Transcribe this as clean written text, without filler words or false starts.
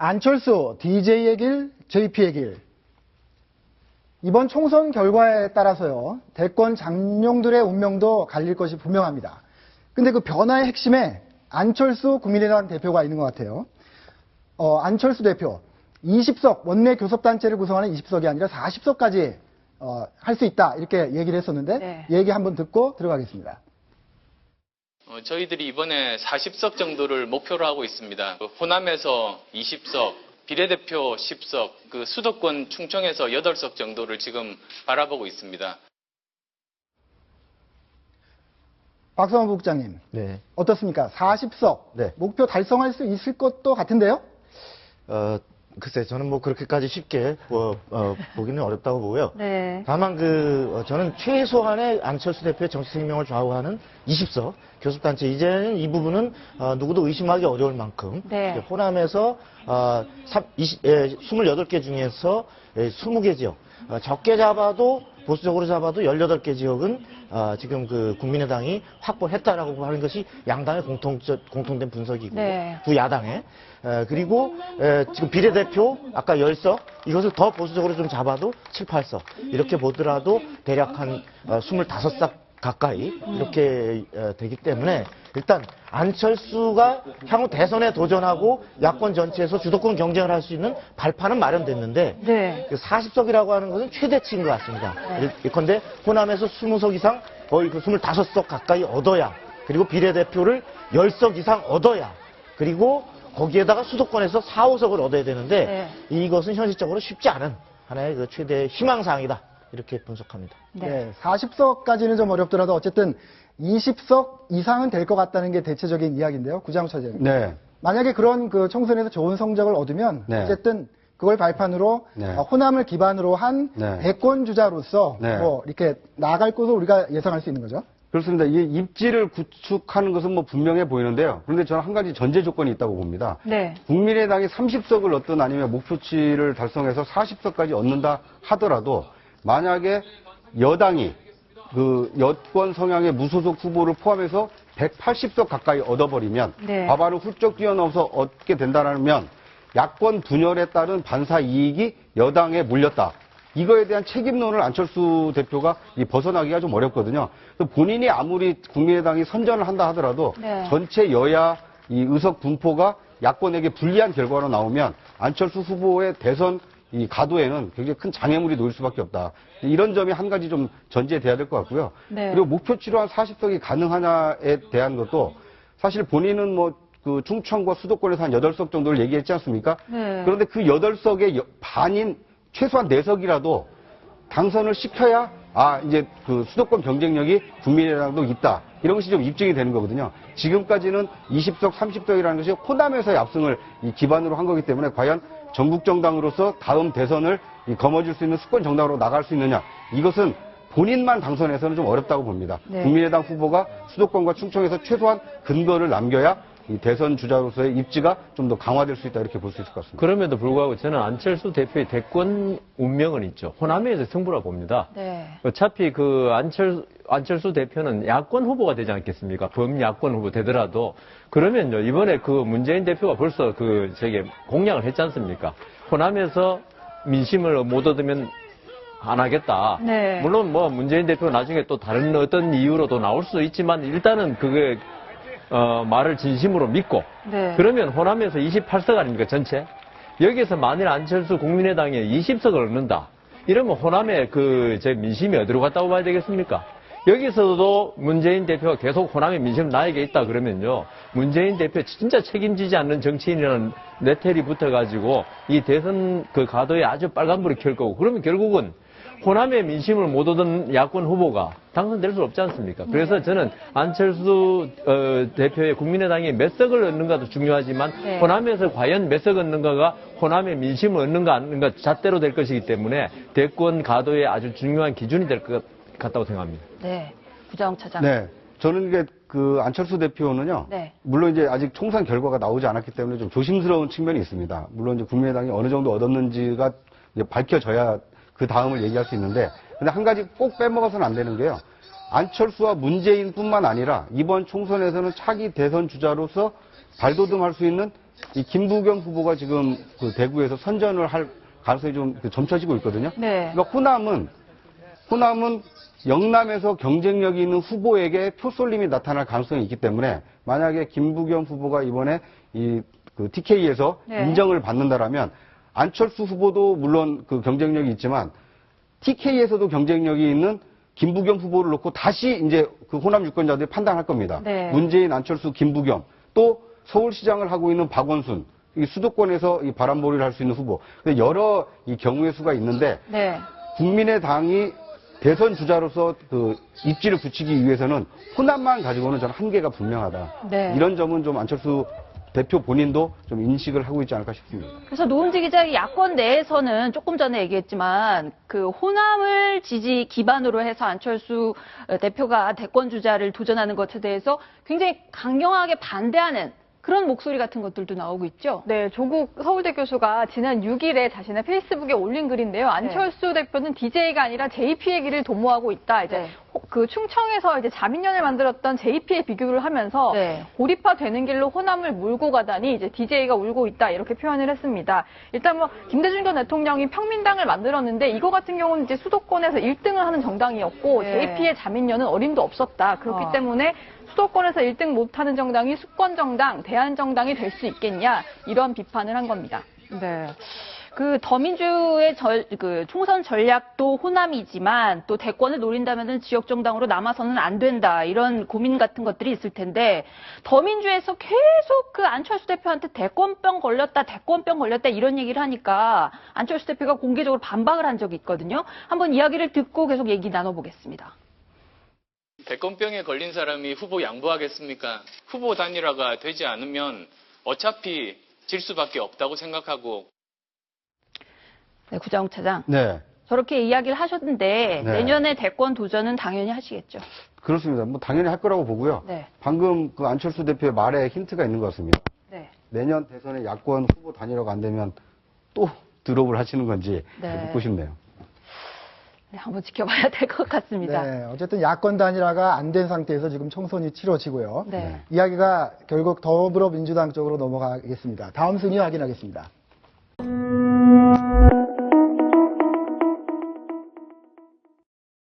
안철수, DJ의 길, JP의 길. 이번 총선 결과에 따라서요, 대권 장룡들의 운명도 갈릴 것이 분명합니다. 근데 그 변화의 핵심에 안철수 국민의당 대표가 있는 것 같아요. 안철수 대표, 20석, 원내 교섭단체를 구성하는 20석이 아니라 40석까지 할 수 있다, 이렇게 얘기를 했었는데, 네. 얘기 한번 듣고 들어가겠습니다. 저희들이 이번에 40석 정도를 목표로 하고 있습니다. 호남에서 20석, 비례대표 10석, 수도권 충청에서 8석 정도를 지금 바라보고 있습니다. 박성원 부국장님, 네. 어떻습니까? 40석, 네. 목표 달성할 수 있을 것도 같은데요? 글쎄, 저는 뭐 그렇게까지 쉽게 보기는 어렵다고 보고요. 네. 다만 저는 최소한의 안철수 대표의 정치 생명을 좌우하는 20석 교섭단체, 이제는 이 부분은 누구도 의심하기 어려울 만큼 네. 호남에서 28개 중에서 20개 지역, 적게 잡아도 보수적으로 잡아도 18개 지역은 지금 국민의당이 확보했다라고 하는 것이 양당의 공통된 분석이고, 네. 두 야당의. 그리고 지금 비례대표 아까 10석, 이것을 더 보수적으로 좀 잡아도 7, 8석 이렇게 보더라도 대략 한 25석 가까이 이렇게 되기 때문에, 일단 안철수가 향후 대선에 도전하고 야권 전체에서 주도권 경쟁을 할 수 있는 발판은 마련됐는데, 네. 40석이라고 하는 것은 최대치인 것 같습니다. 예컨대 호남에서 20석 이상, 거의 25석 가까이 얻어야, 그리고 비례대표를 10석 이상 얻어야, 그리고 거기에다가 수도권에서 4, 5석을 얻어야 되는데, 이것은 현실적으로 쉽지 않은 하나의 최대 희망사항이다, 이렇게 분석합니다. 네, 40석까지는 좀 어렵더라도 어쨌든 20석 이상은 될 것 같다는 게 대체적인 이야기인데요. 구장우 차장님. 네. 만약에 그런 총선에서 좋은 성적을 얻으면 네. 어쨌든 그걸 발판으로 네. 호남을 기반으로 한 네. 대권 주자로서 네. 뭐 이렇게 나아갈 것으로 우리가 예상할 수 있는 거죠. 그렇습니다. 이 입지를 구축하는 것은 뭐 분명해 보이는데요. 그런데 저는 한 가지 전제 조건이 있다고 봅니다. 네. 국민의당이 30석을 얻든 아니면 목표치를 달성해서 40석까지 얻는다 하더라도, 만약에 여당이 여권 성향의 무소속 후보를 포함해서 180석 가까이 얻어버리면, 네. 과반을 훌쩍 뛰어넘어서 얻게 된다면 야권 분열에 따른 반사 이익이 여당에 물렸다. 이거에 대한 책임론을 안철수 대표가 벗어나기가 좀 어렵거든요. 본인이 아무리 국민의당이 선전을 한다 하더라도, 네. 전체 여야 이 의석 분포가 야권에게 불리한 결과로 나오면 안철수 후보의 대선 이 가도에는 굉장히 큰 장애물이 놓일 수밖에 없다. 이런 점이 한 가지 좀 전제돼야 될 것 같고요. 네. 그리고 목표치로 한 40석이 가능하냐에 대한 것도, 사실 본인은 충청과 수도권에서 한 8석 정도를 얘기했지 않습니까? 네. 그런데 그 8석의 반인 최소한 4석이라도 당선을 시켜야, 이제 수도권 경쟁력이 국민의당도 있다, 이런 것이 좀 입증이 되는 거거든요. 지금까지는 20석, 30석이라는 것이 호남에서의 압승을 기반으로 한 거기 때문에, 과연 전국 정당으로서 다음 대선을 거머쥘 수 있는 수권 정당으로 나갈 수 있느냐, 이것은 본인만 당선해서는 좀 어렵다고 봅니다. 네. 국민의당 후보가 수도권과 충청에서 최소한 근거를 남겨야 이 대선 주자로서의 입지가 좀 더 강화될 수 있다, 이렇게 볼 수 있을 것 같습니다. 그럼에도 불구하고 저는 안철수 대표의 대권 운명은 있죠. 호남에서 승부라 봅니다. 네. 어차피 안철수 대표는 야권 후보가 되지 않겠습니까? 범야권 후보 되더라도, 그러면요, 이번에 문재인 대표가 벌써 공약을 했지 않습니까? 호남에서 민심을 못 얻으면 안 하겠다. 네. 물론 문재인 대표가 나중에 또 다른 어떤 이유로도 나올 수 있지만, 일단은 그게 말을 진심으로 믿고, 네. 그러면 호남에서 28석 아닙니까, 전체? 여기서 만일 안철수 국민의당에 20석을 얻는다, 이러면 호남의 민심이 어디로 갔다고 봐야 되겠습니까? 여기서도 문재인 대표가 계속 호남의 민심 나에게 있다 그러면요, 문재인 대표 진짜 책임지지 않는 정치인이라는 레텔이 붙어가지고 이 대선 가도에 아주 빨간불이 켤 거고, 그러면 결국은 호남의 민심을 못 얻은 야권 후보가 당선될 수 없지 않습니까? 그래서 저는 안철수 대표의 국민의당이 몇 석을 얻는가도 중요하지만, 네. 호남에서 과연 몇 석 얻는가가 호남의 민심을 얻는가 안 얻는가 잣대로 될 것이기 때문에 대권 가도에 아주 중요한 기준이 될 것 같다고 생각합니다. 네. 구장우 차장. 네. 저는 이게 안철수 대표는요. 네. 물론 이제 아직 총선 결과가 나오지 않았기 때문에 좀 조심스러운 측면이 있습니다. 물론 이제 국민의당이 어느 정도 얻었는지가 이제 밝혀져야 그 다음을 얘기할 수 있는데, 근데 한 가지 꼭 빼먹어서는 안 되는 게요. 안철수와 문재인뿐만 아니라 이번 총선에서는 차기 대선 주자로서 발돋움할 수 있는 이 김부겸 후보가 지금 그 대구에서 선전을 할 가능성이 좀 점쳐지고 있거든요. 네. 그러니까 호남은 영남에서 경쟁력이 있는 후보에게 표쏠림이 나타날 가능성이 있기 때문에 만약에 김부겸 후보가 이번에 그 TK에서 네. 인정을 받는다라면 안철수 후보도 물론 그 경쟁력이 있지만 TK에서도 경쟁력이 있는 김부겸 후보를 놓고 다시 이제 그 호남 유권자들이 판단할 겁니다. 네. 문재인, 안철수, 김부겸 또 서울시장을 하고 있는 박원순 이 수도권에서 이 바람몰이를 할 수 있는 후보 여러 이 경우의 수가 있는데 네. 국민의당이 대선 주자로서 그 입지를 붙이기 위해서는 호남만 가지고는 저는 한계가 분명하다. 네. 이런 점은 좀 안철수 대표 본인도 좀 인식을 하고 있지 않을까 싶습니다. 그래서 노은지 기자 야권 내에서는 조금 전에 얘기했지만 그 호남을 지지 기반으로 해서 안철수 대표가 대권 주자를 도전하는 것에 대해서 굉장히 강경하게 반대하는 그런 목소리 같은 것들도 나오고 있죠. 네, 조국 서울대 교수가 지난 6일에 자신의 페이스북에 올린 글인데요. 안철수 대표는 DJ가 아니라 JP의 길을 도모하고 있다. 이제 네. 그 충청에서 이제 자민련을 만들었던 JP에 비교를 하면서 네. 고립화되는 길로 호남을 몰고 가다니 이제 DJ가 울고 있다 이렇게 표현을 했습니다. 일단 뭐 김대중 전 대통령이 평민당을 만들었는데 이거 같은 경우는 이제 수도권에서 1등을 하는 정당이었고 네. JP의 자민련은 어림도 없었다. 그렇기 때문에 수도권에서 1등 못하는 정당이 수권정당, 대한정당이 될 수 있겠냐 이런 비판을 한 겁니다. 네. 그 더민주의 그 총선 전략도 호남이지만 또 대권을 노린다면은 지역 정당으로 남아서는 안 된다 이런 고민 같은 것들이 있을 텐데 더민주에서 계속 그 안철수 대표한테 대권병 걸렸다 이런 얘기를 하니까 안철수 대표가 공개적으로 반박을 한 적이 있거든요. 한번 이야기를 듣고 계속 얘기 나눠보겠습니다. 대권병에 걸린 사람이 후보 양보하겠습니까? 후보 단일화가 되지 않으면 어차피 질 수밖에 없다고 생각하고. 네, 구자홍 차장. 네. 저렇게 이야기를 하셨는데 네. 내년에 대권 도전은 당연히 하시겠죠. 그렇습니다. 뭐 당연히 할 거라고 보고요. 네. 방금 그 안철수 대표의 말에 힌트가 있는 것 같습니다. 네. 내년 대선에 야권 후보 단일화가 안 되면 또 드롭을 하시는 건지 네. 묻고 싶네요. 네, 한번 지켜봐야 될 것 같습니다. 네, 어쨌든 야권 단일화가 안 된 상태에서 지금 총선이 치러지고요. 네. 이야기가 결국 더불어민주당 쪽으로 넘어가겠습니다. 다음 순위 확인하겠습니다.